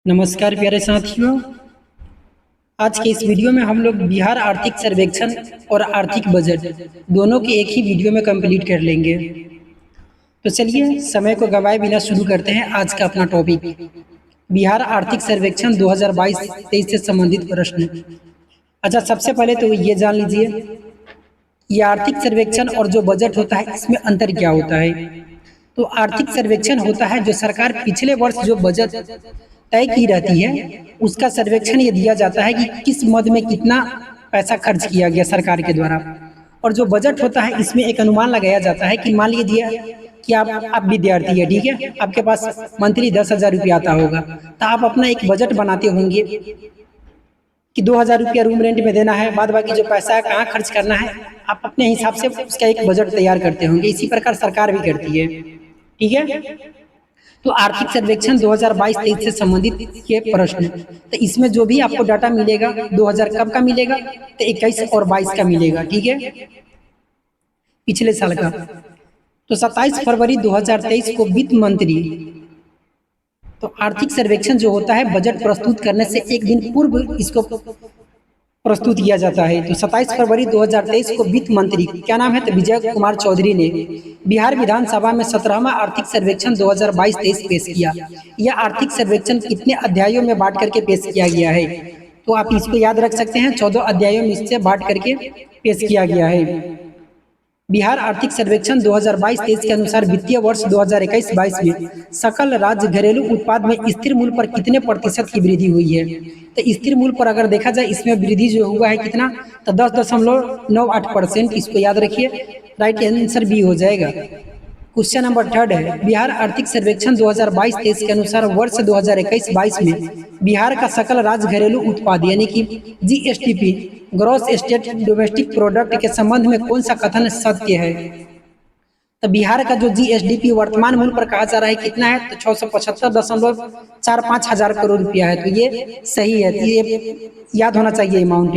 नमस्कार प्यारे साथियों। आज के इस वीडियो में हम लोग बिहार आर्थिक सर्वेक्षण और आर्थिक बजट दोनों के एक ही वीडियो में कंप्लीट कर लेंगे। तो चलिए समय को गवाए बिना शुरू करते हैं आज का अपना टॉपिक, बिहार आर्थिक सर्वेक्षण 2022-23 से संबंधित प्रश्न। अच्छा, सबसे पहले तो ये जान लीजिए ये आर्थिक सर्वेक्षण और जो बजट होता है इसमें अंतर क्या होता है। तो आर्थिक सर्वेक्षण होता है जो सरकार पिछले वर्ष जो बजट तय की रहती है उसका सर्वेक्षण ये दिया जाता है कि किस मद में कितना पैसा खर्च किया गया सरकार के द्वारा। और जो बजट होता है इसमें एक अनुमान लगाया जाता है कि मान लीजिए कि आप विद्यार्थी है, ठीक है, आपके पास मंथली 10,000 रुपया आता होगा, तो आप अपना एक बजट बनाते होंगे कि 2,000 रुपया रूम रेंट में देना है, बाद बाकी जो पैसा है कहाँ खर्च करना है, आप अपने हिसाब से उसका एक बजट तैयार करते होंगे। इसी प्रकार सरकार भी करती है, ठीक है। तो आर्थिक सर्वेक्षण 2022-23 से संबंधित ये प्रश्न, तो इसमें जो भी आपको डाटा मिलेगा 2000 कब का मिलेगा, तो 21 और 22 का मिलेगा, ठीक है, पिछले साल का। तो 27 फरवरी 2023 को वित्त मंत्री, तो आर्थिक सर्वेक्षण जो होता है बजट प्रस्तुत करने से एक दिन पूर्व इसको प्रस्तुत किया जाता है। तो 27 फरवरी 2023 को वित्त मंत्री, क्या नाम है, तो विजय कुमार चौधरी ने बिहार विधानसभा में 17वां आर्थिक सर्वेक्षण 2022-23 पेश किया। यह आर्थिक सर्वेक्षण कितने अध्यायों में बांट करके पेश किया गया है, तो आप इसको याद रख सकते हैं 14 अध्यायों में इससे बांट करके पेश किया गया है। बिहार आर्थिक सर्वेक्षण 2022-23 के अनुसार वित्तीय वर्ष 2021-22 में सकल राज्य घरेलू उत्पाद में स्थिर मूल्य पर कितने प्रतिशत की वृद्धि हुई है। तो स्थिर मूल्य पर अगर देखा जाए इसमें वृद्धि जो हुआ है कितना, तो 10.98%। इसको याद रखिए, राइट आंसर बी हो जाएगा। क्वेश्चन नंबर 3 है, बिहार आर्थिक सर्वेक्षण 2022-23 के अनुसार वर्ष 2021-22 में बिहार का सकल राज्य घरेलू उत्पाद यानी कि GSDP, gross state domestic product के संबंध में कौन सा कथन सत्य है। तो बिहार का जो जीएसडीपी वर्तमान मूल्य पर कहा जा रहा है कितना है, तो 675.45 हजार करोड़ रुपया है, तो ये सही है। तो ये याद होना चाहिए अमाउंट।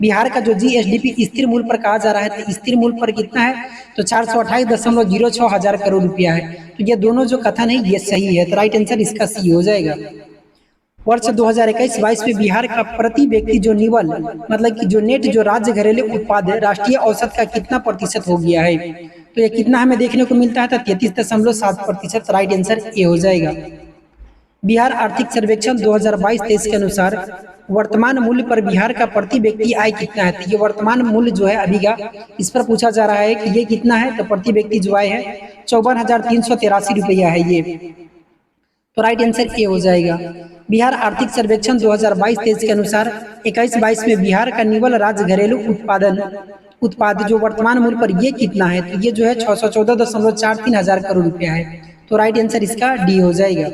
बिहार का जो जीएसडीपी स्थिर मूल्य पर कहा जा रहा है, तो स्थिर मूल्य पर कितना है, तो 428.06 हजार करोड़ रुपया है। तो ये दोनों जो कथन है ये सही है, तो राइट आंसर इसका सी हो जाएगा। वर्ष 2021-22 में बिहार का प्रति व्यक्ति जो निवल मतलब कि जो नेट जो राज्य घरेलू उत्पाद है राष्ट्रीय औसत का कितना प्रतिशत हो गया है, तो ये कितना हमें देखने को मिलता है, तो 33.7%। राइट आंसर ए हो जाएगा। बिहार आर्थिक सर्वेक्षण 2022-23 के अनुसार वर्तमान मूल्य पर बिहार का प्रति व्यक्ति आय कितना है। तो ये वर्तमान मूल्य जो है अभी का इस पर पूछा जा रहा है कि ये कितना है, तो प्रति व्यक्ति जो आय है 54,383 रुपया है ये, तो राइट आंसर ए हो जाएगा। बिहार आर्थिक सर्वेक्षण 2022-23 के अनुसार 21-22 में बिहार का निवल राज्य घरेलू उत्पाद जो वर्तमान मूल्य पर ये कितना है, तो ये जो है 614.43 हजार करोड़ रुपया है, तो राइट आंसर इसका डी हो जाएगा।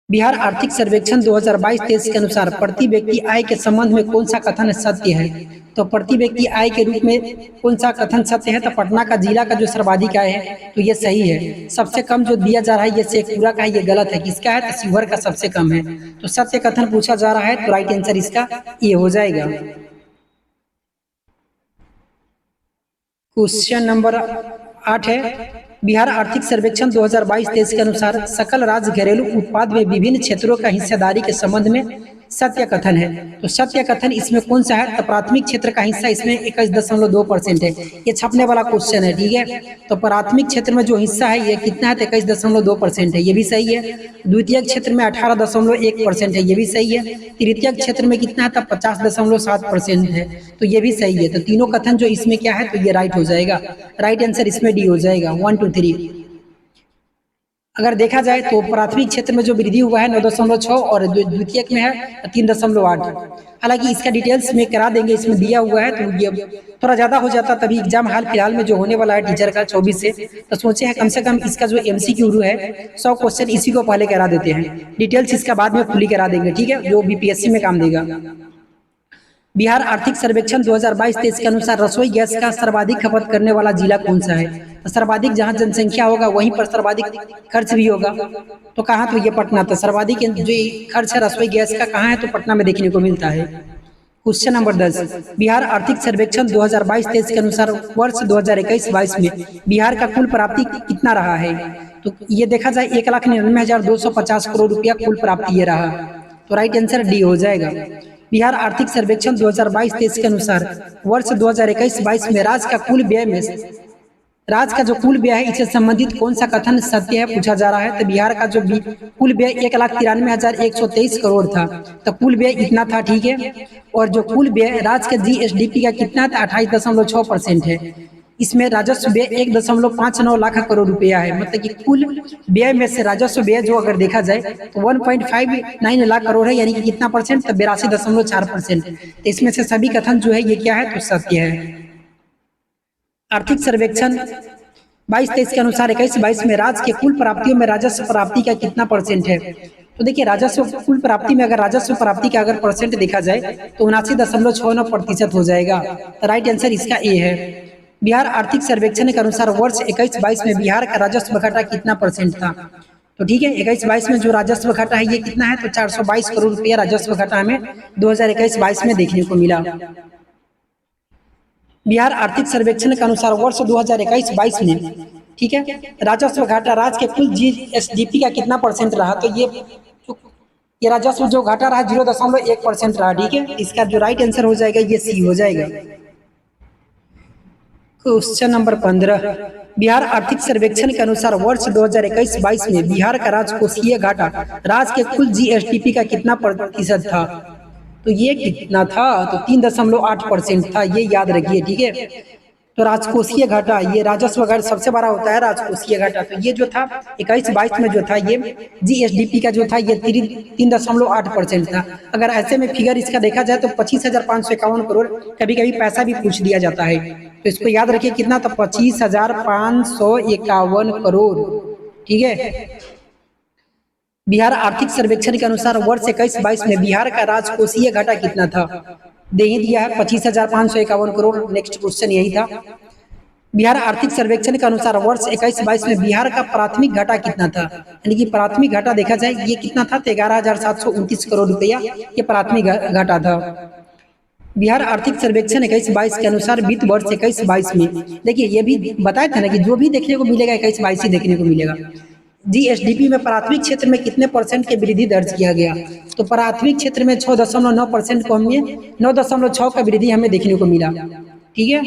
बिहार आर्थिक सर्वेक्षण 2022-23 के अनुसार प्रति व्यक्ति आय के संबंध में कौन सा कथन सत्य है। तो प्रति व्यक्ति आय के रूप में कौन सा कथन सत्य है, तो पटना का जिला का जो सर्वाधिक आय है तो ये सही है। सबसे कम जो दिया जा रहा है ये शेखपुरा का है, ये गलत है। किसका है, तो शिवहर का सबसे कम है। तो सत्य कथन पूछा जा रहा है, तो राइट आंसर इसका ये हो जाएगा। क्वेश्चन नंबर 8 है, बिहार आर्थिक सर्वेक्षण 2022-23 के अनुसार सकल राज्य घरेलू उत्पाद में विभिन्न क्षेत्रों का हिस्सेदारी के संबंध में सत्य कथन है। तो सत्य कथन इसमें कौन सा है, तो प्राथमिक क्षेत्र का हिस्सा इसमें 21.2% है। ये छपने वाला क्वेश्चन है, ठीक है। तो प्राथमिक क्षेत्र में जो हिस्सा है ये कितना है, तो 21.2% है, ये भी सही है। द्वितीय क्षेत्र में 18.1% है, ये भी सही है। तृतीय क्षेत्र में कितना है, तो 50.7% है, तो ये भी सही है। तो तीनों कथन जो इसमें क्या है, तो ये राइट हो जाएगा। राइट आंसर इसमें डी हो जाएगा। 1 2 3। अगर देखा जाए तो प्राथमिक क्षेत्र में जो वृद्धि हुआ है 9.6 और द्वितीय में है 3.8। हालांकि इसका डिटेल्स में करा देंगे, इसमें दिया हुआ है, तो ये थोड़ा ज्यादा हो जाता। तभी एग्जाम हाल फिलहाल में जो होने वाला है टीचर का 24 से, तो सोचे हैं कम से कम इसका जो MCQ है 100 क्वेश्चन इसी को पहले करा देते हैं, डिटेल्स इसका बाद में खुली करा देंगे, ठीक है, जो BPSC में काम देगा। बिहार आर्थिक सर्वेक्षण 2022-23 के अनुसार रसोई गैस का सर्वाधिक खपत करने वाला जिला कौन सा है। तो सर्वाधिक जहां जनसंख्या होगा वहीं पर सर्वाधिक खर्च भी होगा, तो कहाँ, तो ये पटना। तो सर्वाधिक जो खर्च है रसोई गैस का कहाँ है, तो पटना में देखने को मिलता है। क्वेश्चन नंबर 10, बिहार आर्थिक सर्वेक्षण 2022-23 के अनुसार वर्ष 2021-22 में बिहार का कुल प्राप्ति कितना रहा है। तो ये देखा जाए 1,99,250 करोड़ रुपया कुल प्राप्ति ये रहा। तो राइट आंसर डी हो जाएगा। बिहार आर्थिक सर्वेक्षण 2022-23 के अनुसार वर्ष 2021-22 में राज्य का जो कुल व्यय है इससे संबंधित कौन सा कथन सत्य है पूछा जा रहा है। तो बिहार का जो कुल व्यय 1,93,123 करोड़ था, तो कुल व्यय इतना था, ठीक है। और जो कुल व्यय राज्य के जीएसडीपी का कितना था, 28.6% है। इसमें राजस्व व्यय 1.59 लाख करोड़ रुपया है। मतलब कि कुल व्यय में से राजस्व व्यय जो अगर देखा जाए तो 1.59 लाख करोड़ है, यानी कि कितना परसेंट, तो 82.4%। तो इसमें से सभी कथन जो है ये क्या है, तो सत्य है। आर्थिक सर्वेक्षण 22-23 के अनुसार 21-22 में राज्य के कुल प्राप्तियों में राजस्व प्राप्ति का कितना परसेंट है। तो देखिए राजस्व कुल प्राप्ति में अगर राजस्व प्राप्ति का अगर परसेंट देखा जाए तो 79.69% हो जाएगा। राइट आंसर इसका ए है। बिहार आर्थिक सर्वेक्षण के अनुसार वर्ष 21-22 में बिहार का राजस्व घाटा कितना परसेंट था। तो ठीक है, 21-22 में जो राजस्व घाटा है ये कितना है, तो 422 करोड़ रुपया राजस्व घाटा हमें 2021-22 में देखने को मिला। बिहार आर्थिक सर्वेक्षण के अनुसार वर्ष 2021-22 में, ठीक है, राजस्व घाटा राज्य के कुल जीएसडीपी का कितना परसेंट रहा। तो ये राजस्व जो घाटा रहा 0.1% रहा, ठीक है। इसका जो राइट आंसर हो जाएगा ये सी हो जाएगा। क्वेश्चन नंबर 15, बिहार आर्थिक सर्वेक्षण के अनुसार वर्ष 2021-22 में बिहार का राजकोषीय घाटा राज्य के कुल जीएसडीपी का कितना प्रतिशत था। तो ये कितना था, तो 3.8% था, ये याद रखिए, ठीक है। तो राजकोषीय घाटा, ये राजस्व घाटा सबसे बड़ा होता है राजकोषीय घाटा। तो ये जो था 21-22 में जो था ये जीएसडीपी का जो था ये 3.8% था। अगर ऐसे में फिगर इसका देखा जाए तो 25,551 करोड़, कभी कभी पैसा भी पूछ दिया जाता है, तो इसको याद रखिए कितना था, 25,551 करोड़, ठीक है। बिहार आर्थिक सर्वेक्षण के अनुसार वर्ष 21-22 में बिहार का राजकोषीय घाटा कितना था, दे ही दिया है 25,551 करोड़। नेक्स्ट क्वेश्चन यही था। बिहार आर्थिक सर्वेक्षण के अनुसार वर्ष 21-22 में बिहार का प्राथमिक घाटा कितना था, यानी कि प्राथमिक घाटा देखा जाए ये कितना था, 11,729 करोड़ रुपया ये प्राथमिक घाटा था। बिहार आर्थिक सर्वेक्षण 21-22 के अनुसार वित्त वर्ष 21-22 में, देखिए ये भी बताया था ना कि जो भी देखने को मिलेगा 21-22 ही देखने को मिलेगा। जीएसडीपी में प्राथमिक क्षेत्र में कितने परसेंट की वृद्धि दर्ज किया गया। तो प्राथमिक क्षेत्र में 6.9% को हमें 9.6 का वृद्धि हमें देखने को मिला, ठीक है।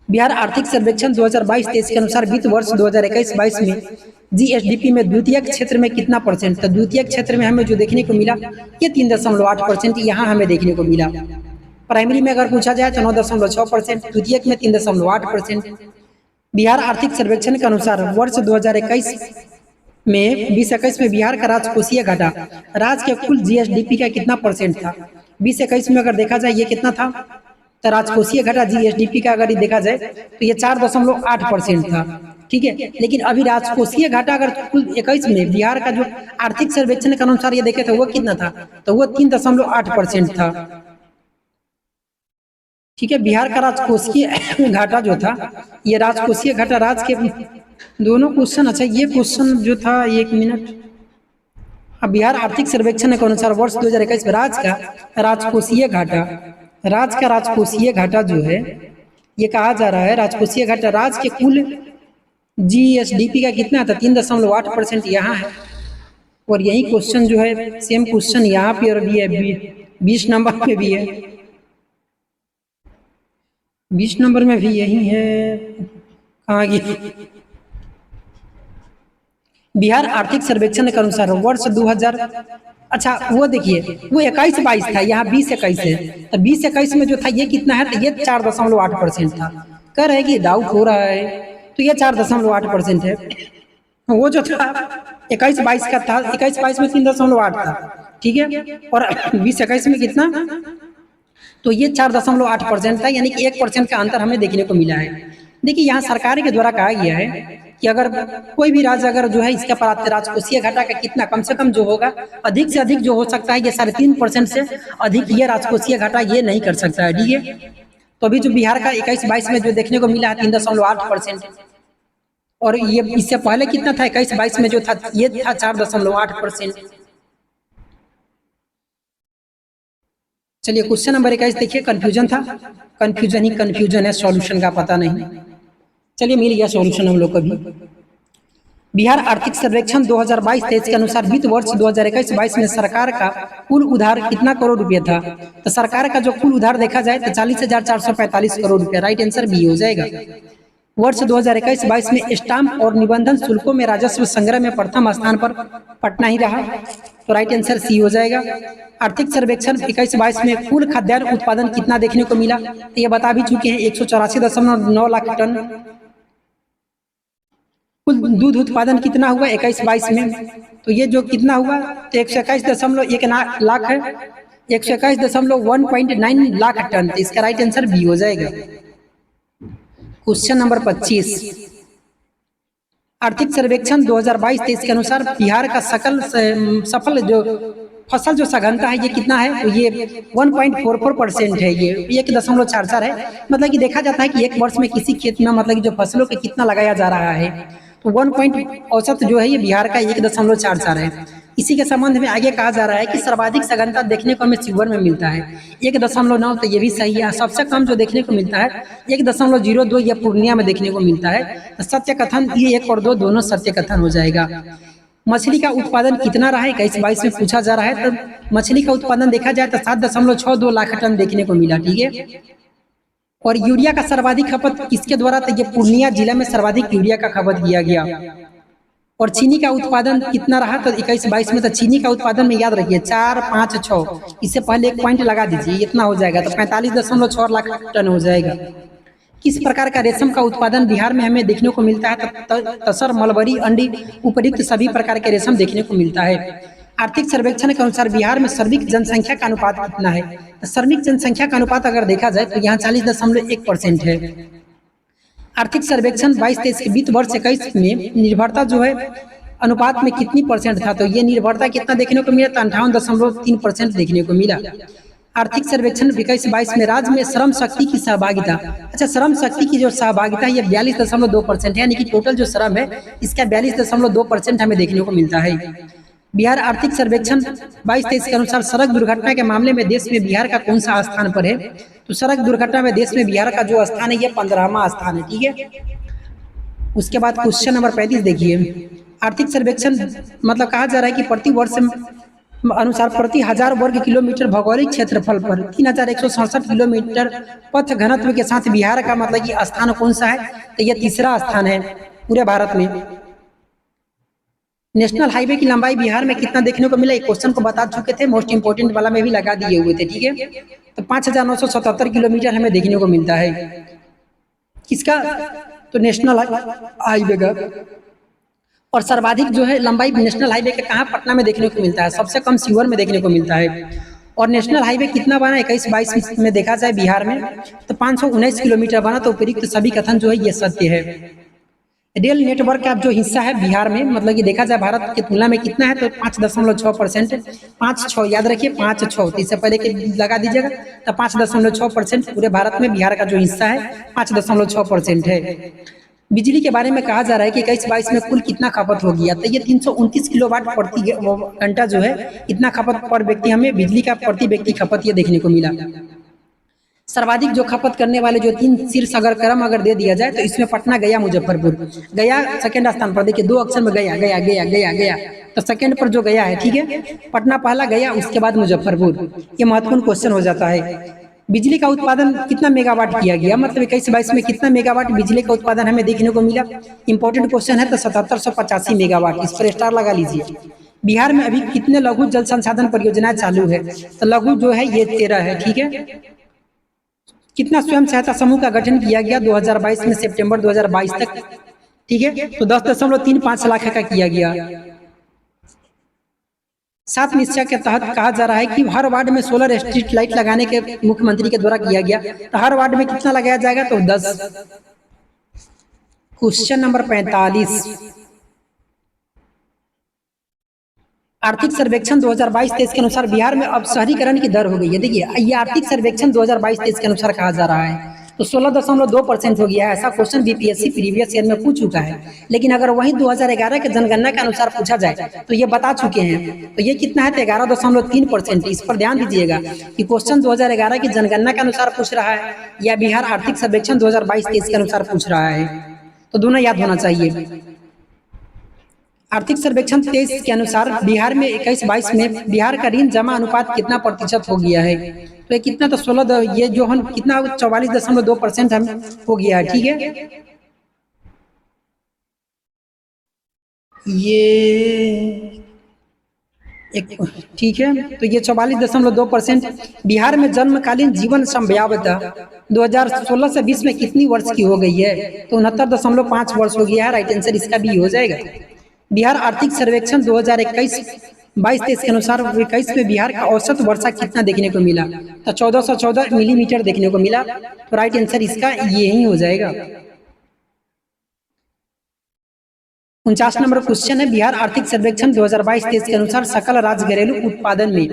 बिहार आर्थिक सर्वेक्षण 2022-23 के अनुसार वित्त वर्ष 2021-22 में जीएसडीपी में द्वितीय क्षेत्र में कितना परसेंट था। द्वितीय क्षेत्र में हमें जो देखने को मिला ये 3.8% यहाँ हमें देखने को मिला। प्राइमरी में अगर पूछा जाए तो 9.6%, द्वितीयक में 3.8%। बिहार आर्थिक सर्वेक्षण के अनुसार वर्ष 2021 में 2021 में बिहार का राजकोषीय घाटा राज्य के कुल जीएसडीपी का कितना परसेंट था। 2021 में अगर देखा जाए ये कितना था, तो राजकोषीय घाटा जीएसडीपी का अगर देखा जाए तो ये 4.8% था, ठीक है। लेकिन अभी राजकोषीय घाटा अगर कुल 21 में बिहार का जो आर्थिक सर्वेक्षण के अनुसार ये देखे तो वो कितना था, तो वो 3.8% था, ठीक है। बिहार का राजकोषीय घाटा जो था ये राजकोषीय घाटा राज्य के दोनों क्वेश्चन, अच्छा ये क्वेश्चन जो था 1 मिनट। अब बिहार आर्थिक सर्वेक्षण के अनुसार वर्ष 2021 में राज्य का राजकोषीय घाटा जो है ये कहा जा रहा है, राजकोषीय घाटा राज्य के कुल जीएसडीपी का कितना था, 3.8% यहाँ है। और यही क्वेश्चन जो है सेम क्वेश्चन यहाँ पे और भी है, 20 नंबर में भी है, 20 नंबर में भी यही है। कहाँ गई। बिहार आर्थिक सर्वेक्षण के अनुसार वर्ष 2000, अच्छा वो देखिए वो 21-22 था, यहाँ 20-21 है। तो 20-21 में जो था ये कितना है, तो ये 4.8% था। कह रहे कि डाउट हो रहा है, तो ये 4.8% है। वो जो था 21-22 का था, 21-22 में 3.8 था, ठीक है। और 20-21 में कितना, तो ये 4.8% था, यानी कि 1% का अंतर हमें देखने को मिला है। देखिए यहाँ सरकार के द्वारा कहा गया है कि अगर कोई भी राज्य अगर जो है इसका राजकोषीय घाटा का कितना कम से कम जो होगा, अधिक से अधिक जो हो सकता है ये 3.5% से अधिक ये राजकोषीय घाटा ये नहीं कर सकता है, ठीक है। तो अभी जो बिहार का 21-22 में जो देखने को मिला है 3.8%, और ये इससे पहले कितना था 21-22 में जो था ये था 4.8%। चलिए क्वेश्चन नंबर 21 देखिए, कंफ्यूजन था, कंफ्यूजन ही कंफ्यूजन है, सॉल्यूशन का पता नहीं। चलिए मिल गया सॉल्यूशन हम लोग को भी। बिहार आर्थिक सर्वेक्षण 2022-23 के अनुसार वित्त वर्ष 2021-22 में सरकार का कुल उधार कितना करोड़ रुपया था? तो सरकार का जो कुल उधार देखा जाए तो 40,445 करोड़ रुपया, राइट आंसर बी हो जाएगा। वर्ष 2021-22 में स्टाम्प और निबंधन शुल्कों में राजस्व संग्रह में प्रथम स्थान पर पटना ही रहा, तो राइट आंसर सी हो जाएगा। आर्थिक सर्वेक्षण 21-22 में कुल खाद्यान्न उत्पादन कितना देखने को मिला? तो ये बता भी चुके हैं, 184.9 लाख टन। कुल दूध उत्पादन कितना हुआ 21-22 में? तो ये जो कितना हुआ तो 121.1 लाख है, 121.1.9 लाख टन, तो इसका राइट आंसर बी हो जाएगा। क्वेश्चन नंबर 25, आर्थिक सर्वेक्षण 2022-23 के अनुसार बिहार का सफल जो फसल जो सघनता है ये कितना है? तो ये 1.44% है, ये 1.44 है। मतलब कि देखा जाता है कि एक वर्ष में किसी खेत में मतलब कि जो फसलों के कितना लगाया जा रहा है, तो 1 औसत जो है ये बिहार का 1.44 है। इसी के संबंध में आगे कहा जा रहा है कि सर्वाधिक सघनता देखने को हमें शिवहर में मिलता है 1.9, तो ये भी सही है। सबसे कम जो देखने को मिलता है 1.02 ये पूर्णिया में देखने को मिलता है। तो सत्य कथन ये 1 और 2 दोनों सत्य कथन हो जाएगा। मछली का उत्पादन कितना रहा है 21-22 में पूछा जा रहा है। तो मछली का उत्पादन देखा जाए तो 7.62 लाख टन देखने को मिला, ठीक है। और यूरिया का सर्वाधिक खपत किसके द्वारा? तो ये पूर्णिया जिला में सर्वाधिक यूरिया का खपत किया गया। और चीनी का उत्पादन कितना रहा? तो 21-22 में तो चीनी का उत्पादन में याद रखिए 4, 5, 6, इससे पहले 1 पॉइंट लगा दीजिए, इतना हो जाएगा, तो 45.6 लाख टन हो जाएगा। किस प्रकार का रेशम का उत्पादन बिहार में हमें देखने को मिलता है? तो तसर, मलबरी, अंडी उपयुक्त सभी प्रकार के रेशम देखने को मिलता है। आर्थिक सर्वेक्षण के अनुसार बिहार में श्रमिक जनसंख्या का अनुपात कितना है? तो श्रमिक जनसंख्या का अनुपात अगर देखा जाए तो यहाँ 40.1% है। आर्थिक सर्वेक्षण 22-23 के वित्त वर्ष 21 में निर्भरता जो है अनुपात में कितनी परसेंट था? तो ये निर्भरता कितना देखने को मिला? तो 58.3% देखने को मिला। आर्थिक सर्वेक्षण 21-22 में राज्य में श्रम शक्ति की सहभागिता, अच्छा श्रम शक्ति की जो सहभागिता है ये 42.2% है, यानी कि टोटल जो श्रम है इसका 42.2% हमें देखने को मिलता है। बिहार आर्थिक सर्वेक्षण 22-23 के अनुसार सड़क दुर्घटना के मामले में देश में बिहार का कौन सा स्थान पर है? तो सड़क दुर्घटना में देश में बिहार का जो स्थान है ये 15वां स्थान है, ठीक है। उसके बाद क्वेश्चन नंबर 35 देखिए, आर्थिक सर्वेक्षण मतलब कहा जा रहा है कि प्रति वर्ष अनुसार प्रति 1000 वर्ग किलोमीटर भौगोलिक क्षेत्रफल पर 3167 किलोमीटर पथ घनत्व के साथ बिहार का मतलब कि स्थान कौन सा है? तो ये तीसरा स्थान है पूरे भारत में। नेशनल हाईवे की लंबाई बिहार में कितना देखने को मिला? एक क्वेश्चन को बता चुके थे, मोस्ट इंपोर्टेंट वाला में भी लगा दिए हुए थे, ठीक है। तो 5977 किलोमीटर हमें देखने को मिलता है। किसका? तो नेशनल हाईवे का। और सर्वाधिक जो है लंबाई नेशनल हाईवे के कहाँ? पटना में देखने को मिलता है। सबसे कम शिवहर में देखने को मिलता है। और नेशनल हाईवे कितना बना 21-22 में देखा जाए बिहार में तो 519 किलोमीटर बना। तो उपयुक्त सभी कथन जो है ये सत्य है। रेल नेटवर्क का जो हिस्सा है बिहार में मतलब कि देखा जाए भारत की तुलना में कितना है? तो 5.6%, 5-6 याद रखिए, 5-6, तो इससे पहले के लगा दीजिएगा। तो 5.6% पूरे भारत में बिहार का जो हिस्सा है 5.6% है। बिजली के बारे में कहा जा रहा है कि 21-22 में कुल कितना खपत हो गया? तो ये 329 किलोवाट प्रति घंटा जो है इतना खपत पर व्यक्ति हमें बिजली का प्रति व्यक्ति खपत ये देखने को मिला। सर्वाधिक जो खपत करने वाले जो 3 शीर्ष अगर क्रम अगर दे दिया जाए तो इसमें पटना, गया, मुजफ्फरपुर। गया सेकंड स्थान पर, देखिए 2 अक्षर में गया गया गया गया गया, तो सेकंड पर जो गया है, ठीक है। पटना पहला, गया उसके बाद मुजफ्फरपुर। ये महत्वपूर्ण क्वेश्चन हो जाता है। बिजली का उत्पादन कितना मेगावाट किया गया? मतलब 21-22 में कितना मेगावाट बिजली का उत्पादन हमें देखने को मिला? इंपॉर्टेंट क्वेश्चन है। तो 7785 मेगावाट, इस पर स्टार लगा लीजिए। बिहार में अभी कितने लघु जल संसाधन परियोजनाएं चालू है? तो लघु जो है ये 13 है, ठीक है। कितना स्वयं सहायता समूह का गठन किया गया 2022 में सितंबर 2022 तक, ठीक है। तो 10.35 लाख का किया गया। 7 निश्चय के तहत कहा जा रहा है कि हर वार्ड में सोलर स्ट्रीट लाइट लगाने के मुख्यमंत्री के द्वारा किया गया। तो हर वार्ड में कितना लगाया जाएगा? तो 10। क्वेश्चन नंबर 45, आर्थिक सर्वेक्षण 2022-23 के अनुसार बिहार में अब शहरीकरण की दर हो गई है। देखिए ये आर्थिक सर्वेक्षण 2022-23 के अनुसार कहा जा रहा है तो 16.2% हो गया है। ऐसा क्वेश्चन बीपीएससी प्रीवियस ईयर में पूछ चुका है। लेकिन अगर वही 2011 के जनगणना के अनुसार पूछा जाए तो ये बता चुके हैं। तो ये कितना है? तो 11.3%। इस पर ध्यान दीजिएगा कि क्वेश्चन 2011 की जनगणना के अनुसार पूछ रहा है या बिहार आर्थिक सर्वेक्षण 2022-23 के अनुसार पूछ रहा है, तो दोनों याद होना चाहिए। आर्थिक सर्वेक्षण 23 के अनुसार बिहार में 21-22 में बिहार का ऋण जमा अनुपात कितना प्रतिशत हो गया है? तो ये कितना, तो 16, ये जो हम कितना 44.2% हम हो गया है। ठीक है, ये एक, ठीक है, तो ये 44.2%। बिहार में जन्मकालीन जीवन समयावता 2016 से 20 में कितनी वर्ष की हो गई है? तो 69.5 वर्ष हो गया है। राइट आंसर इसका भी हो जाएगा। बिहार आर्थिक सर्वेक्षण 2021-22-23 के अनुसार 21 में बिहार का औसत वर्षा कितना देखने को मिला? तो 1414 मिलीमीटर देखने को मिला। तो राइट आंसर इसका ये ही हो जाएगा। 49 नंबर क्वेश्चन है, बिहार आर्थिक सर्वेक्षण 2022-23 के अनुसार सकल राज्य घरेलू उत्पादन में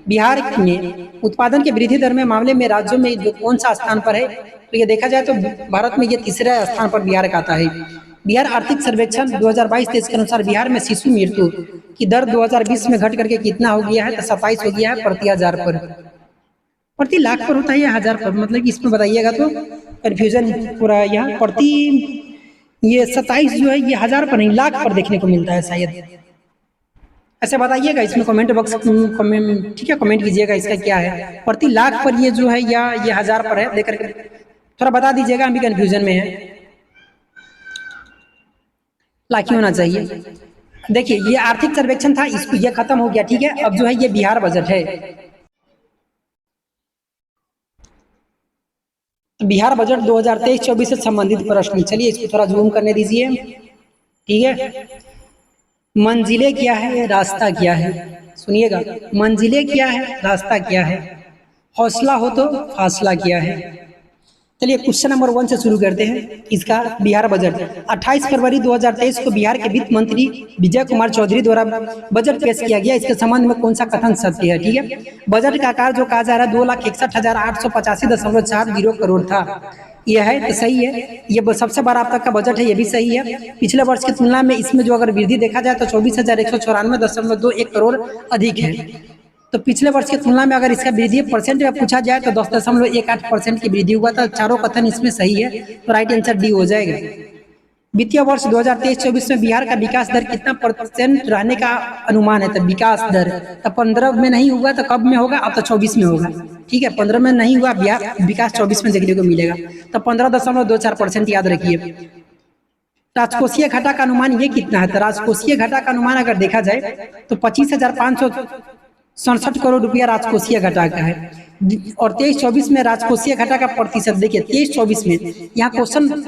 बिहार में उत्पादन के वृद्धि दर में मामले में राज्यों में जो कौन सा स्थान पर है? तो ये देखा जाए तो भारत में ये तीसरे स्थान पर बिहार का आता है। बिहार आर्थिक सर्वेक्षण 2022-23 के अनुसार बिहार में शिशु मृत्यु की दर 2020 में घट करके कितना हो गया है? तो 27 हो गया है प्रति 1000 पर। प्रति लाख पर होता है या 1000 पर, मतलब कि इसमें बताइएगा तो कन्फ्यूजन पूरा यहाँ। प्रति ये 27 जो है ये 1000 पर नहीं, लाख पर देखने को मिलता है शायद। ऐसे बताइएगा इसमें कमेंट बॉक्स, ठीक है, कमेंट कीजिएगा इसका क्या है, प्रति लाख पर ये जो है या ये 1000 पर है, देख करके थोड़ा बता दीजिएगा, हम भी कंफ्यूजन में है। लाख ही होना चाहिए। देखिए ये आर्थिक सर्वेक्षण था, इसको ये खत्म हो गया। ठीक है, अब जो है ये बिहार बजट है। बिहार बजट 2023-24 से संबंधित प्रश्न, चलिए इसको थोड़ा जूम करने दीजिए। ठीक है, मंजिलें क्या है, रास्ता क्या है? सुनिएगा, मंजिलें क्या है, रास्ता क्या है? हौसला हो तो फासला क्या है? चलिए क्वेश्चन नंबर 1 से शुरू करते हैं। इसका बिहार बजट 28 फरवरी 2023 को बिहार के वित्त मंत्री विजय कुमार चौधरी द्वारा बजट पेश किया गया। इसके संबंध में कौन सा कथन सत्य है? ठीक है, बजट का आकार जो कहा जा रहा है 2,61,885.40 करोड़ था, यह है तो सही है। ये सबसे बड़ा अब तक का बजट है, ये भी सही है। पिछले वर्ष की तुलना में इसमें जो अगर वृद्धि देखा जाए तो 24,194.21 करोड़ अधिक है। तो पिछले वर्ष की तुलना में अगर इसका वृद्धि परसेंट में पूछा जाए तो 10.18% की वृद्धि हुआ था। चारों कथन इसमें सही है, तो राइट आंसर डी हो जाएगा। वित्तीय वर्ष 2023-24 में बिहार का विकास दर कितना परसेंट रहने का अनुमान है? तो विकास दर तो 15 में नहीं हुआ तो कब में होगा? अब तो 24 में होगा। ठीक है, 15 में नहीं हुआ, बिहार विकास 24 में देखने को मिलेगा। तो 15.24% याद रखिए। राजकोषीय घाटा का अनुमान ये कितना है? तो राजकोषीय घाटा का अनुमान अगर देखा जाए तो 25,567 करोड़ रुपया राजकोषीय घाटा का है। और 23-24 में राजकोषीय घाटा का प्रतिशत देखिए, 23-24 में यहाँ क्वेश्चन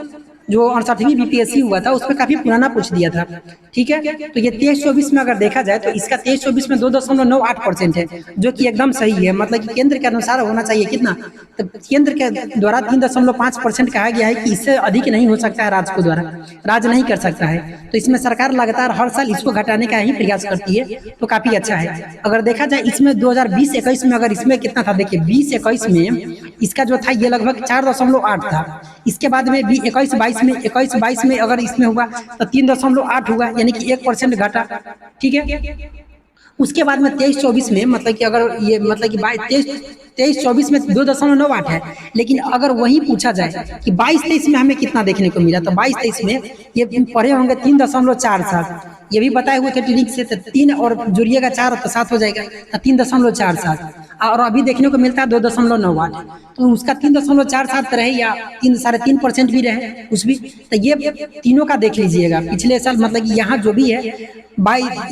जो 68वीं बीपीएससी हुआ था उसमें काफी पुराना पूछ दिया था। ठीक है, तो ये 23-24 में अगर देखा जाए तो इसका 23-24 में 2.98% है, जो कि एकदम सही है। मतलब कि केंद्र के अनुसार होना चाहिए कितना? तो केंद्र के द्वारा 3.5% कहा गया है कि इससे अधिक नहीं हो सकता है, राज्य को द्वारा राज नहीं कर सकता है। तो इसमें सरकार लगातार हर साल इसको घटाने का ही प्रयास करती है, तो काफी अच्छा है। अगर देखा जाए इसमें 2020-21 में अगर इसमें कितना था, देखिए 20-21 में इसका जो था ये लगभग 4.8 था। इसके बाद में भी 21-22 में अगर इसमें हुआ तो 3.8 हुआ, यानी कि 1% घटा। ठीक है, उसके बाद में 23-24 में मतलब कि अगर ये मतलब कि 23-24 में 2.98 है। लेकिन अगर वही पूछा जाए कि 22-23 में हमें कितना देखने को मिला, तो 22-23 में ये पढ़े होंगे 3.47, ये भी बताए हुए थे ट्रिक से। तो 3 और जुड़िएगा 4 तो 7 हो जाएगा, तो 3.47। और अभी देखने को मिलता है 2.98, तो उसका 3.47 रहे या 3-3.5% भी रहे उस भी। तो ये तीनों का देख लीजिएगा पिछले साल, मतलब कि यहाँ जो भी है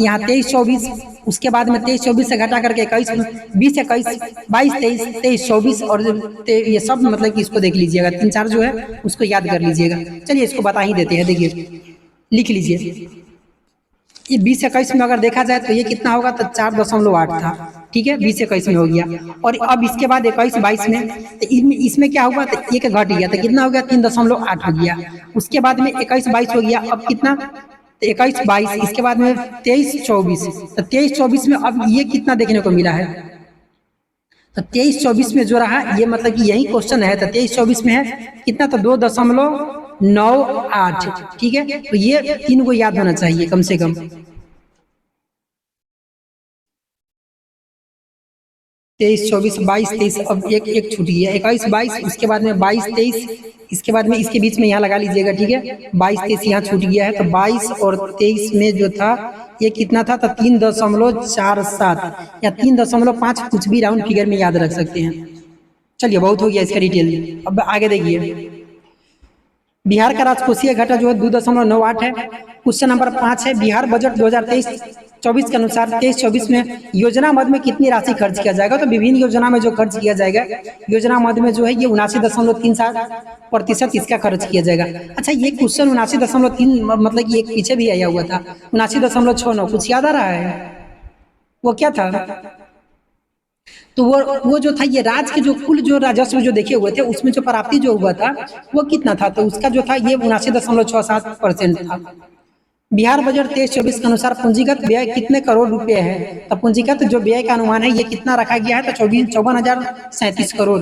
यहाँ 23-24, उसके बाद में 23-24 से घटा करके 20-21, 22-23, 23-24 और ये सब मतलब कि इसको देख लीजिएगा, 3-4 जो है उसको याद कर लीजिएगा। चलिए इसको बता ही देते हैं, देखिए लिख लीजिए। ये 20-21 में अगर देखा जाए तो ये कितना होगा, तो 4.8 था। ठीक है, 20-21 में हो गया। और अब इसके बाद 21-22 में तो इसमें क्या हुआ, तो एक घट गया, तो कितना हो गया, 3.8 हो गया। उसके बाद में 21-22 हो गया, अब कितना, तो 21-22। इसके बाद में 23-24, तो 23-24 में अब ये कितना देखने को मिला है, तो 23-24 में जो रहा ये मतलब कि यही क्वेश्चन है। तो 23-24 में है कितना, तो 2.98। ठीक है, तो ये 3 को याद होना चाहिए कम से कम। 23, 24, 22, 23, अब एक एक छूट गया, 21, 22, उसके बाद में 22, 23, इसके बाद में इसके बीच में यहाँ लगा लीजिएगा, ठीक है। 22, 23 यहाँ छूट गया है, तो 22 और 23 में जो था ये कितना था, तो 3.47 या 3.5, कुछ भी राउंड फिगर में याद रख सकते हैं। चलिए बहुत हो गया इसका डिटेल। अब आगे देखिए, बिहार का राजकोषीय घाटा जो है 2.98 है। क्वेश्चन नंबर 5 है, बिहार बजट 2023-24 के अनुसार 23-24 में योजना मद में कितनी राशि खर्च किया जाएगा। तो विभिन्न योजना में जो खर्च किया जाएगा, योजना मद में जो है ये 79.37% इसका खर्च किया जाएगा। अच्छा, ये क्वेश्चन 79.3 मतलब कि एक पीछे भी आया हुआ था 79.69, कुछ याद आ रहा है वो क्या था। तो वो जो था, ये राज्य के जो कुल जो राजस्व जो देखे हुए थे उसमें जो प्राप्ति जो हुआ था वो कितना था, तो उसका जो था ये 79.67% था। बिहार बजट 23-24 के अनुसार पूंजीगत व्यय कितने करोड़ रुपए है। तो पूंजीगत जो व्यय का अनुमान है ये कितना रखा गया है, तो 54,037 करोड़।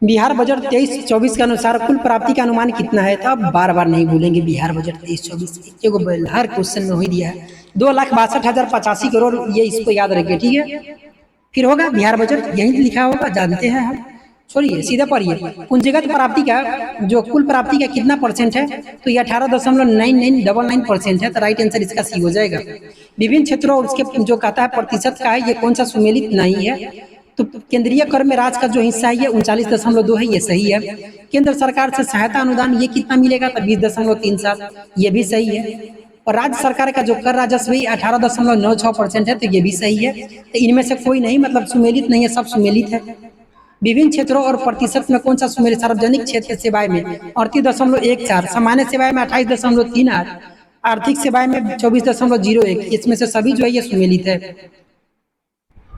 बिहार बजट 23-24 के अनुसार कुल प्राप्ति का अनुमान कितना है। तो अब बार बार नहीं भूलेंगे, बिहार बजट 23-24 हर क्वेश्चन में हो दिया है, 2,62,085 करोड़, ये इसको याद रखिए, ठीक है। फिर होगा बिहार बजट, यही लिखा होगा, जानते हैं हम, छोड़िए सीधा पढ़िए। पूंजीगत प्राप्ति का जो कुल प्राप्ति का कितना परसेंट है, तो ये 18.9999% है, तो राइट आंसर इसका सी हो जाएगा। विभिन्न क्षेत्रों और उसके जो कहता है प्रतिशत का है, ये कौन सा सुमेलित नहीं है। तो केंद्रीय कर में राज्य का जो हिस्सा है ये 39.2 है, ये सही है। केंद्र सरकार से सहायता अनुदान ये कितना मिलेगा, तो 20.37, ये भी सही है। और राज्य सरकार का जो कर राजस्व 18.96% है, तो ये भी सही है। तो इनमें से कोई नहीं, मतलब सुमेलित नहीं है, सब सुमेलित है। विभिन्न क्षेत्रों और प्रतिशत में कौन सा सुमेलित, सार्वजनिक क्षेत्र सेवाएं में 38.14, सामान्य सेवाएं में 28.38, आर्थिक सेवाएं में 24.01, इसमें से सभी जो है ये सुमेलित है।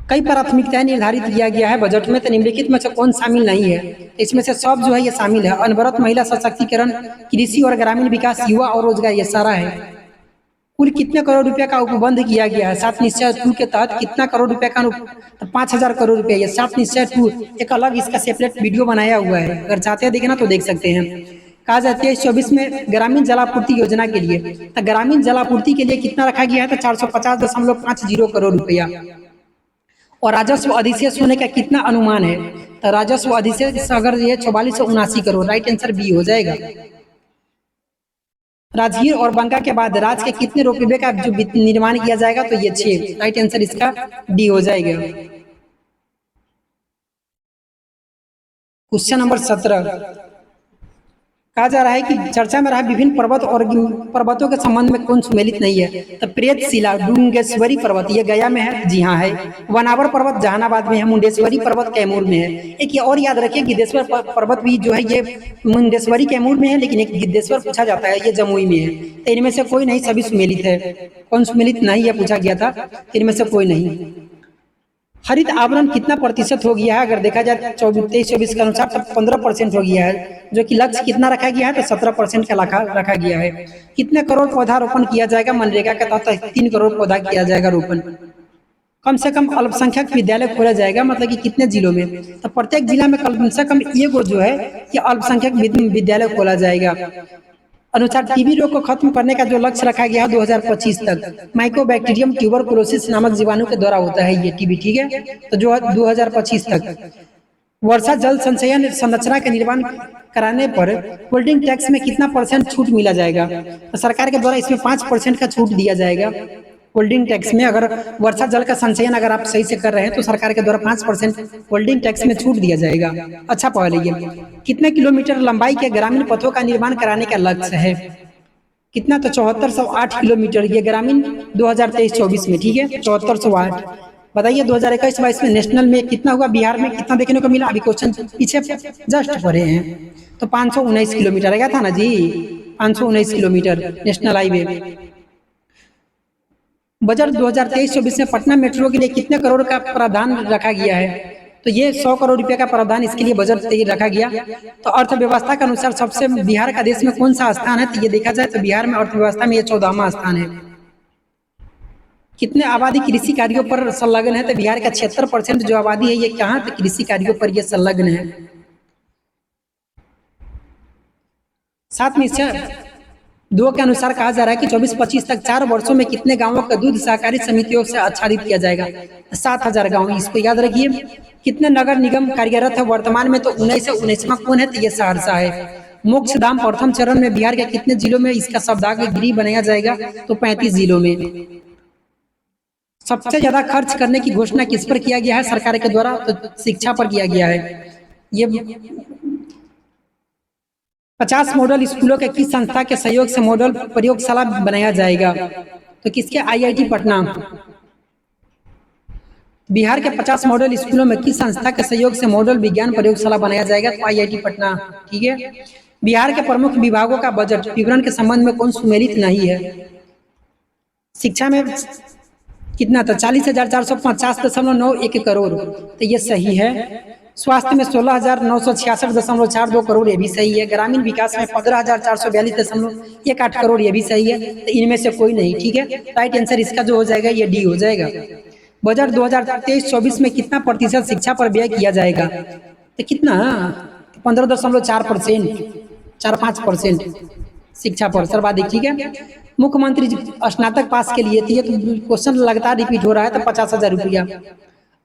कई प्राथमिकताएं निर्धारित किया गया है बजट में, तो निम्नलिखित में से कौन शामिल नहीं है। इसमें से सब जो है ये शामिल है। अनवरत महिला सशक्तिकरण, कृषि और ग्रामीण विकास, युवा और रोजगार, ये सारा है। कुल कितने करोड़ रुपए का उपबंध किया गया है। 7 निश्चय 2 के तहत कितना करोड़ रुपए का, तो 5,000 करोड़ रुपए। ये 7 निश्चय 2 एक अलग इसका सेपरेट वीडियो बनाया हुआ है, अगर चाहते हैं देखना तो देख सकते हैं। कहा जाता है 24 में ग्रामीण जलापूर्ति योजना के लिए, तो ग्रामीण जलापूर्ति के लिए कितना रखा गया है, तो 450.50 करोड़ रुपया। और राजस्व अधिशेष होने का कितना अनुमान है, तो राजस्व अधिशेष अगर ये 4479 करोड़, राइट आंसर बी हो जाएगा। राजगीर और बंका के बाद राज्य के कितने रोपवे का जो निर्माण किया जाएगा, तो ये 6, राइट आंसर इसका डी हो जाएगा। क्वेश्चन नंबर 17 कहा जा रहा है कि चर्चा में रहा विभिन्न पर्वत और पर्वतों के संबंध में कौन सुमेलित नहीं है। तो प्रेतशिला डूंगेश्वरी पर्वत ये गया में है, जी हाँ है। वनावर पर्वत जहानाबाद में है। मुंडेश्वरी पर्वत कैमूर में है। एक ये और याद रखिए, गिद्धेश्वर पर्वत भी जो है ये मुंडेश्वरी कैमूर में है, लेकिन एक गिद्धेश्वर पूछा जाता है, ये जमुई में है। तो इनमें से कोई नहीं, सभी सुमेलित है। कौन सुमेलित नहीं है पूछा गया था, इनमें से कोई नहीं। हरित आवरण कितना प्रतिशत हो गया है, अगर देखा जाए 23-24 के अनुसार, तब 15% हो गया है, जो कि लक्ष्य कितना रखा गया है, तो 17% का रखा गया है। कितने करोड़ पौधा रोपण किया जाएगा, मनरेगा के तहत 3 करोड़ पौधा किया जाएगा रोपण। कम से कम अल्पसंख्यक विद्यालय खोला जाएगा, मतलब कि कितने जिलों में, तो प्रत्येक जिला में कम से कम एगो जो है ये अल्पसंख्यक विद्यालय खोला जाएगा। अनुसार टीबी रोग को खत्म करने का जो लक्ष्य रखा गया है 2025 तक, माइकोबैक्टीरियम ट्यूबरकुलोसिस नामक जीवाणु के द्वारा होता है ये टीबी, ठीक है। तो जो 2025 तक वर्षा जल संचयन संरचना का निर्माण कराने पर होल्डिंग टैक्स में कितना परसेंट छूट मिला जाएगा। तो सरकार के द्वारा इसमें 5% का छूट दिया जाएगा होल्डिंग टैक्स में। अगर वर्षा जल का संचयन अगर आप सही से कर रहे हैं तो सरकार के द्वारा 5% होल्डिंग टैक्स में छूट दिया जाएगा। अच्छा पढ़ लीजिए, कितने किलोमीटर लंबाई के ग्रामीण पथों का निर्माण कराने का लक्ष्य है। कितना, तो 7408 किलोमीटर, ये ग्रामीण 2023-24 में, ठीक है, 7408। बताइए 2021-22 में नेशनल में कितना हुआ, बिहार में कितना देखने को मिला। अभी क्वेश्चन पीछे जस्ट पढ़े हैं, तो 519 किलोमीटर आएगा था ना जी, 519 किलोमीटर नेशनल हाईवे। बजट 2023-24 में पटना मेट्रो के लिए कितने करोड़ का प्रावधान रखा गया है। तो ये 100 करोड़ रुपए का प्रावधान इसके लिए बजट रखा गया। तो अर्थव्यवस्था के अनुसार सबसे बिहार का देश में कौन सा स्थान है, तो ये देखा जाए तो बिहार में अर्थव्यवस्था में ये 14वां स्थान है। कितने आबादी कृषि कार्यों पर संलग्न है, तो बिहार का 76% जो आबादी है ये कहाँ, तो कृषि कार्यों पर ये संलग्न है। 7 निश्चय 2 के अनुसार कहा जा रहा है कि 24-25 तक 4 वर्षों में कितने गांवों का दूध सहकारी समितियों से आच्छादित किया जाएगा? 7,000 गांव, इसको याद रखिए। कितने नगर निगम कार्यरत है वर्तमान में? तो 19 है। 19वां कौन है? तो ये सहरसा है। मोक्षधाम प्रथम चरण में बिहार के कितने जिलों में इसका शब्दार्थ गृह बनाया जाएगा? तो 35 जिलों में। सबसे ज्यादा खर्च करने की घोषणा किस पर किया गया है सरकार के द्वारा? तो शिक्षा पर किया गया है। ये 50 मॉडल स्कूलों के किस संस्था के सहयोग से मॉडल प्रयोगशाला बनाया जाएगा? तो किसके? आईआईटी पटना। बिहार के 50 मॉडल स्कूलों में किस संस्था के सहयोग से मॉडल विज्ञान प्रयोगशाला बनाया जाएगा? तो आईआईटी पटना। ठीक है। बिहार के प्रमुख विभागों का बजट विवरण के संबंध में कौन सुमेलित नहीं है? शिक्षा में कितना था? 40,450.91 करोड़, तो ये सही है। स्वास्थ्य में 16,966.42 करोड़, ये भी सही है। ग्रामीण विकास में 15,442.18 करोड़, ये भी सही है। तो इनमें से कोई नहीं। ठीक है, राइट आंसर इसका जो हो जाएगा ये डी हो जाएगा। बजट 2023-24 में कितना प्रतिशत शिक्षा पर व्यय किया जाएगा? तो कितना? 15.4%, 4-5% शिक्षा पर सर्वाधिक। ठीक है। मुख्यमंत्री स्नातक पास के लिए, तो ये क्वेश्चन लगातार रिपीट हो रहा है, तो 50,000 रुपया।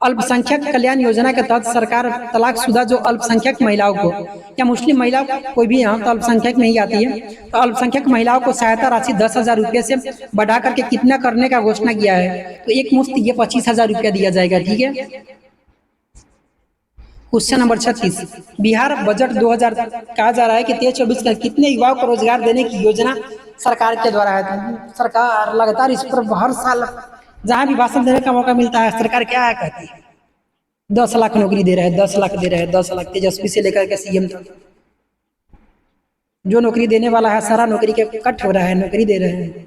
अल्पसंख्यक कल्याण योजना के तहत सरकार तलाकशुदा जो अल्पसंख्यक महिलाओं को या मुस्लिम महिलाओं कोई भी यहाँ तो अल्पसंख्यक में ही आती है, तो अल्पसंख्यक महिलाओं को सहायता राशि 10,000 रुपये से बढ़ा करके कितना करने का घोषणा किया है? तो एक मुश्त ये 25,000 रुपया दिया जाएगा। ठीक है। क्वेश्चन नंबर 36, बिहार बजट 2000 कहा जा रहा है कि 23-24 का कितने युवाओं को रोजगार देने की योजना सरकार के द्वारा है? सरकार लगातार इस पर हर साल जहां भी भाषण देने का मौका मिलता है सरकार क्या कहती है? 10 लाख नौकरी दे रहे हैं, 10 लाख दे रहे हैं, 10 लाख। तेजस्वी से लेकर के सीएम तक जो नौकरी देने वाला है सारा नौकरी के कट हो रहा है, नौकरी दे रहे हैं।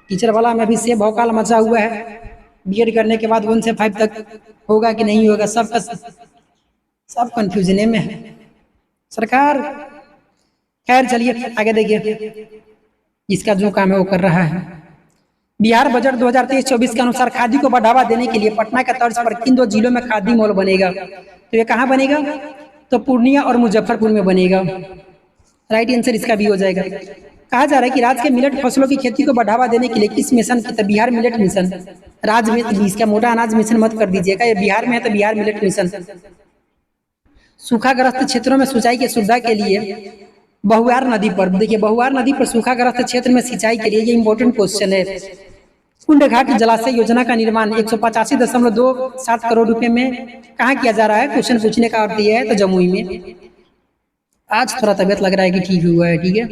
टीचर वाला में भी से भौकाल मचा हुआ है। बीएड करने के बाद 1 से 5 तक होगा कि नहीं होगा, सब कंफ्यूजन में है सरकार। खैर चलिए आगे देखिए, इसका जो काम है वो कर रहा है। बिहार बजट 2023-24 के अनुसार खादी को बढ़ावा देने के लिए पटना के तर्ज पर किन 2 जिलों में खादी मॉल बनेगा? तो ये कहाँ बनेगा? तो पूर्णिया और मुजफ्फरपुर में बनेगा। राइट आंसर इसका भी हो जाएगा। कहा जा रहा है कि राज्य के मिलेट फसलों की खेती को बढ़ावा देने के लिए किस मिशन की? तो बिहार मिलेट मिशन। राज्य में इसका मोटा अनाज मिशन मत कर दीजिएगा, ये बिहार में है तो बिहार मिलेट मिशन। सूखाग्रस्त क्षेत्रों में सिंचाई की सुविधा के लिए बहुआर नदी पर, देखिए बहुआर नदी पर सूखाग्रस्त क्षेत्र में सिंचाई के लिए, ये इंपॉर्टेंट क्वेश्चन है। कुंड घाट जलाशय योजना का निर्माण 185.27 करोड़ रुपए में कहाँ किया जा रहा है? क्वेश्चन पूछने का अर्थ यह है तो जमुई में। आज थोड़ा तबियत लग रहा है कि ठीक हुआ है। ठीक है,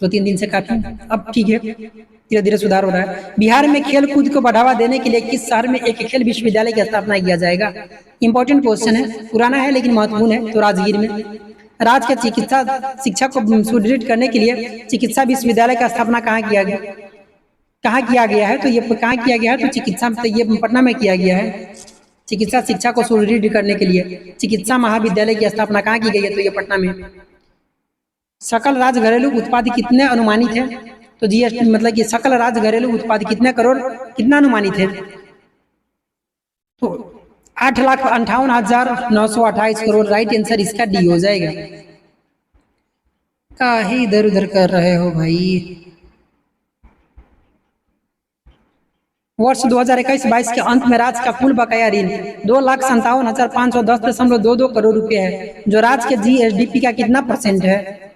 2-3 दिन से काफी अब ठीक है, धीरे धीरे सुधार हो रहा है। बिहार में खेल कूद को बढ़ावा देने के लिए किस शहर में एक खेल विश्वविद्यालय की स्थापना किया जाएगा? इंपॉर्टेंट क्वेश्चन है, पुराना है लेकिन महत्वपूर्ण है। तो राजगीर में। राज्य के चिकित्सा शिक्षा को सुदृढ़ करने के लिए चिकित्सा विश्वविद्यालय का स्थापना कहाँ किया गया? कहाँ किया गया है? तो ये कहाँ किया गया है? तो चिकित्सा, तो ये पटना में किया गया है। चिकित्सा शिक्षा को सुदृढ़ करने के लिए चिकित्सा महाविद्यालय की स्थापना कहाँ की गई है? तो ये पटना में। सकल राज्य घरेलू उत्पाद कितने अनुमानित है? तो जीएसटी मतलब कि सकल राज्य घरेलू उत्पाद कितने करोड़, कितना अनुमानित है? तो 8,58,928 करोड़। राइट आंसर इसका डी हो जाएगा। काहे इधर उधर कर रहे हो भाई? वर्ष 2021-22 के अंत में राज्य का कुल बकाया ऋण 2,57,510.22 करोड़ रुपए है, जो राज्य के जीएसडीपी का कितना परसेंट है?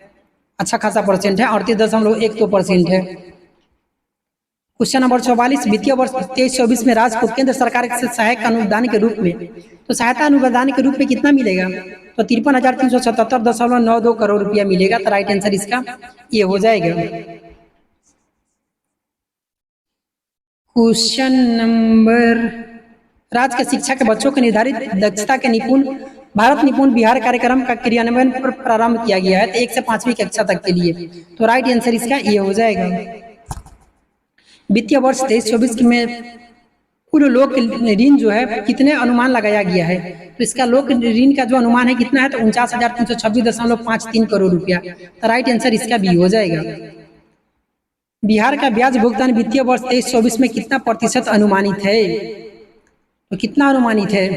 अच्छा खासा परसेंट है, 38.12% है। क्वेश्चन नंबर 44, वित्तीय वर्ष 23-24 में राज्य को केंद्र सरकार से सहायक अनुदान के रूप में, तो सहायता अनुदान के रूप में कितना मिलेगा? तो 53,377.92 करोड़ रुपया मिलेगा। तो राइट आंसर इसका ये हो जाएगा। क्वेश्चन नंबर, राज्य के शिक्षा के बच्चों के निर्धारित दक्षता के निपुण भारत निपुण बिहार कार्यक्रम का क्रियान्वयन पर प्रारंभ किया गया है, तो 1 से 5वीं कक्षा तक के लिए। तो राइट आंसर इसका ये हो जाएगा। वित्तीय वर्ष 23-24 में कुल लोक ऋण जो है कितने अनुमान लगाया गया है? तो इसका लोक ऋण का जो अनुमान है कितना है? तो 49,326.53 करोड़ रुपया। तो राइट आंसर इसका भी हो जाएगा। बिहार का ब्याज भुगतान वित्तीय वर्ष 23-24 में कितना प्रतिशत अनुमानित है? तो कितना अनुमानित है?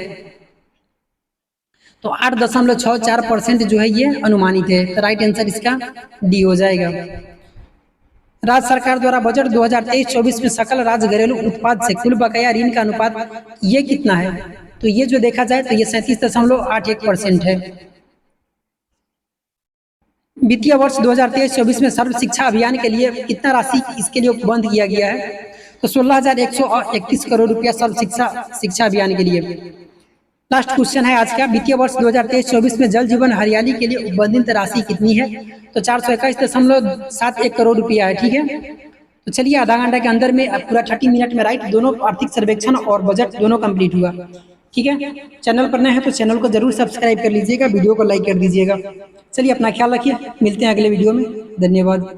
तो 8.64% जो है ये अनुमानित है। तो राइट आंसर इसका डी हो जाएगा। राज्य सरकार द्वारा बजट 2023-24 में सकल राज्य घरेलू उत्पाद से कुल बकाया ऋण का अनुपात ये कितना है? तो ये जो देखा जाए तो ये 37.81% है। वित्तीय वर्ष 2023-24 में सर्व शिक्षा अभियान के लिए कितना राशि इसके लिए उपबंध किया गया है? तो 16,131 करोड़ रुपया सर्व शिक्षा अभियान के लिए। लास्ट क्वेश्चन है आज का, वित्तीय वर्ष 2023-24 में जल जीवन हरियाली के लिए उपबंधित राशि कितनी है? तो 421.71 करोड़ रुपया है। ठीक है, तो चलिए आधा घंटा के अंदर में पूरा 30 मिनट में राइट दोनों आर्थिक सर्वेक्षण और बजट दोनों कंप्लीट हुआ। ठीक है, चैनल पर नए हैं तो चैनल को जरूर सब्सक्राइब कर लीजिएगा, वीडियो को लाइक कर दीजिएगा। चलिए अपना ख्याल रखिए, मिलते हैं अगले वीडियो में। धन्यवाद।